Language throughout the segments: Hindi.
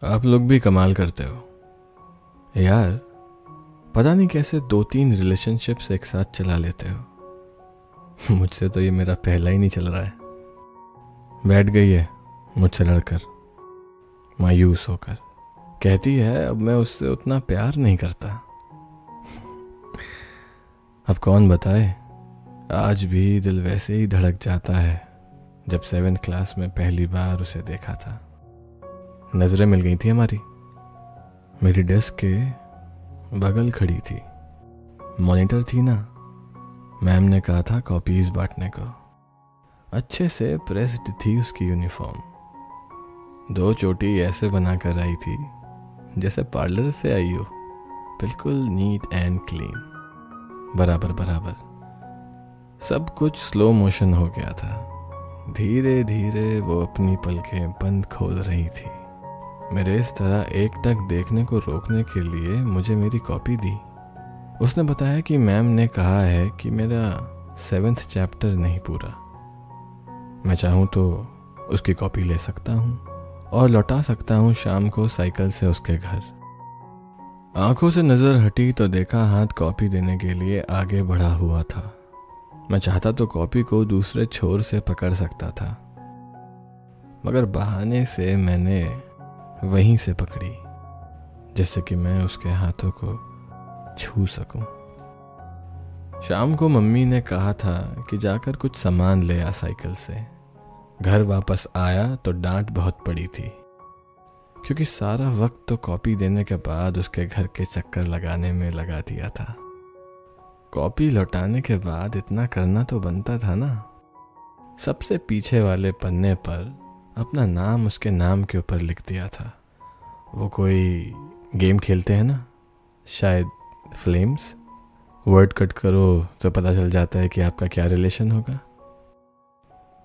आप लोग भी कमाल करते हो यार। पता नहीं कैसे 2-3 रिलेशनशिप्स एक साथ चला लेते हो। मुझसे तो ये मेरा पहला ही नहीं चल रहा है। बैठ गई है मुझसे लड़कर, मायूस होकर। कहती है अब मैं उससे उतना प्यार नहीं करता। अब कौन बताए, आज भी दिल वैसे ही धड़क जाता है जब 7th क्लास में पहली बार उसे देखा था। नजरें मिल गई थी हमारी। मेरी डेस्क के बगल खड़ी थी, मॉनिटर थी ना। मैम ने कहा था कॉपीज बांटने को। अच्छे से प्रेस्ड थी उसकी यूनिफॉर्म। 2 चोटी ऐसे बनाकर आई थी जैसे पार्लर से आई हो, बिल्कुल नीट एंड क्लीन, बराबर बराबर। सब कुछ स्लो मोशन हो गया था। धीरे धीरे वो अपनी पलकें बंद खोल रही थी। मेरे इस तरह एकटक देखने को रोकने के लिए मुझे मेरी कॉपी दी। उसने बताया कि मैम ने कहा है कि मेरा 7th चैप्टर नहीं पूरा। मैं चाहूँ तो उसकी कॉपी ले सकता हूँ और लौटा सकता हूँ शाम को साइकिल से उसके घर। आंखों से नजर हटी तो देखा हाथ कॉपी देने के लिए आगे बढ़ा हुआ था। मैं चाहता तो कॉपी को दूसरे छोर से पकड़ सकता था, मगर बहाने से मैंने वहीं से पकड़ी जिससे कि मैं उसके हाथों को छू सकूं। शाम को मम्मी ने कहा था कि जाकर कुछ सामान ले आ साइकिल से। घर वापस आया तो डांट बहुत पड़ी थी, क्योंकि सारा वक्त तो कॉपी देने के बाद उसके घर के चक्कर लगाने में लगा दिया था। कॉपी लौटाने के बाद इतना करना तो बनता था ना। सबसे पीछे वाले पन्ने पर अपना नाम उसके नाम के ऊपर लिख दिया था। वो कोई गेम खेलते हैं ना, शायद फ्लेम्स। वर्ड कट करो तो पता चल जाता है कि आपका क्या रिलेशन होगा।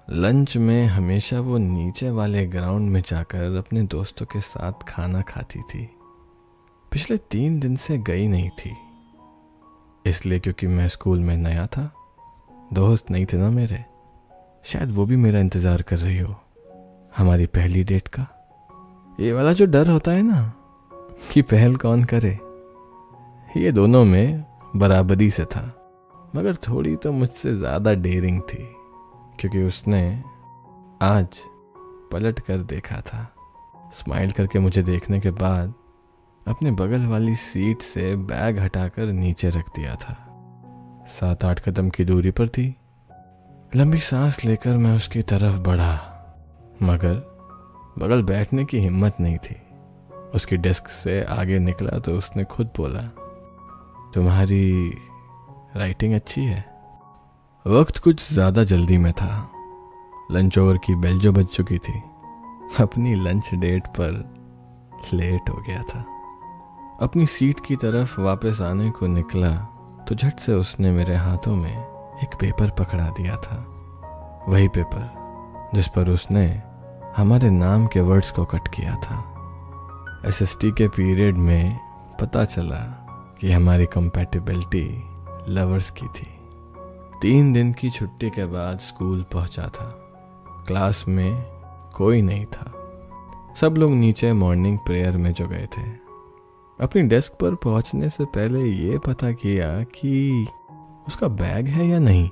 लंच में हमेशा वो नीचे वाले ग्राउंड में जाकर अपने दोस्तों के साथ खाना खाती थी। पिछले 3 दिन से गई नहीं थी, इसलिए क्योंकि मैं स्कूल में नया था, दोस्त नहीं थे ना मेरे। शायद वो भी मेरा इंतज़ार कर रही हो हमारी पहली डेट का। ये वाला जो डर होता है ना कि पहल कौन करे, ये दोनों में बराबरी से था। मगर थोड़ी तो मुझसे ज़्यादा डेयरिंग थी, क्योंकि उसने आज पलट कर देखा था। स्माइल करके मुझे देखने के बाद अपने बगल वाली सीट से बैग हटाकर नीचे रख दिया था। 7-8 कदम की दूरी पर थी। लंबी सांस लेकर मैं उसकी तरफ बढ़ा, मगर बगल बैठने की हिम्मत नहीं थी। उसकी डेस्क से आगे निकला तो उसने खुद बोला, तुम्हारी राइटिंग अच्छी है। वक्त कुछ ज़्यादा जल्दी में था। लंच ओवर की बेल जो बज चुकी थी। अपनी लंच डेट पर लेट हो गया था। अपनी सीट की तरफ वापस आने को निकला तो झट से उसने मेरे हाथों में एक पेपर पकड़ा दिया था। वही पेपर जिस पर उसने हमारे नाम के वर्ड्स को कट किया था। एसएसटी के पीरियड में पता चला कि हमारी कंपैटिबिलिटी लवर्स की थी। 3 दिन की छुट्टी के बाद स्कूल पहुंचा था। क्लास में कोई नहीं था। सब लोग नीचे मॉर्निंग प्रेयर में जो गए थे। अपनी डेस्क पर पहुंचने से पहले ये पता किया कि उसका बैग है या नहीं।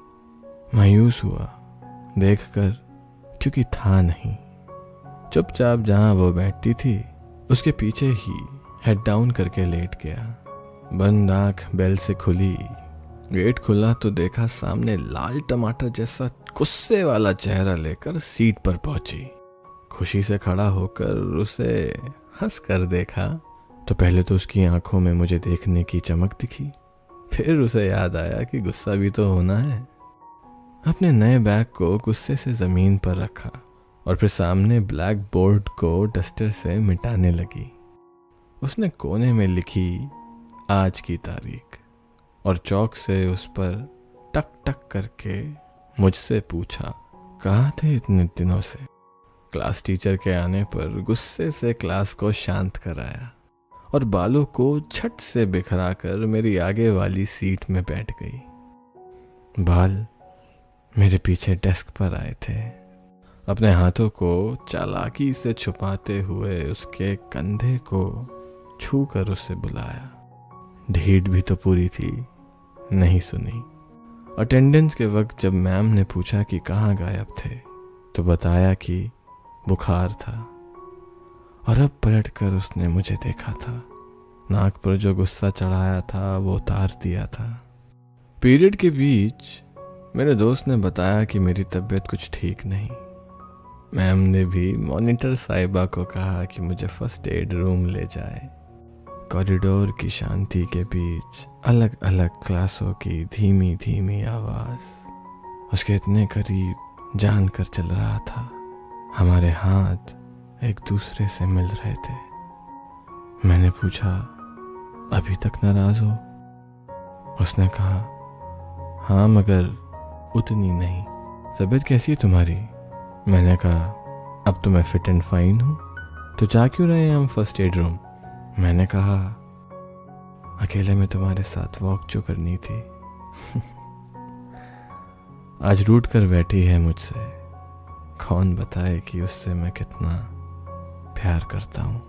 मायूस हुआ देखकर, क्योंकि था नहीं। चुपचाप जहां वो बैठती थी उसके पीछे ही हेड डाउन करके लेट गया। बंद आंख बेल से खुली। गेट खुला तो देखा सामने लाल टमाटर जैसा गुस्से वाला चेहरा लेकर सीट पर पहुंची। खुशी से खड़ा होकर उसे हंस कर देखा तो पहले तो उसकी आंखों में मुझे देखने की चमक दिखी। फिर उसे याद आया कि गुस्सा भी तो होना है। अपने नए बैग को गुस्से से जमीन पर रखा और फिर सामने ब्लैक बोर्ड को डस्टर से मिटाने लगी। उसने कोने में लिखी आज की तारीख और चौक से उस पर टक टक करके मुझसे पूछा, कहाँ थे इतने दिनों से। क्लास टीचर के आने पर गुस्से से क्लास को शांत कराया और बालों को छट से बिखरा कर मेरी आगे वाली सीट में बैठ गई। बाल मेरे पीछे डेस्क पर आए थे। अपने हाथों को चालाकी से छुपाते हुए उसके कंधे को छू कर उसे बुलाया। ढीठ भी तो पूरी थी, नहीं सुनी। अटेंडेंस के वक्त जब मैम ने पूछा कि कहाँ गायब थे तो बताया कि बुखार था। और अब पलटकर उसने मुझे देखा था। नाक पर जो गुस्सा चढ़ाया था वो उतार दिया था। पीरियड के बीच मेरे दोस्त ने बताया कि मेरी तबीयत कुछ ठीक नहीं। मैम ने भी मॉनिटर साहिबा को कहा कि मुझे फर्स्ट एड रूम ले जाए। कॉरिडोर की शांति के बीच अलग अलग क्लासों की धीमी धीमी आवाज उसके इतने करीब जानकर चल रहा था। हमारे हाथ एक दूसरे से मिल रहे थे। मैंने पूछा, अभी तक नाराज हो? उसने कहा, हाँ मगर उतनी नहीं। तबीयत कैसी है तुम्हारी? मैंने कहा, अब तो मैं फिट एंड फाइन हूँ। तो जा क्यों रहे हैं हम फर्स्ट एड रूम? मैंने कहा, अकेले में तुम्हारे साथ वॉक जो करनी थी। आज रूठ कर बैठी है मुझसे। कौन बताए कि उससे मैं कितना प्यार करता हूँ।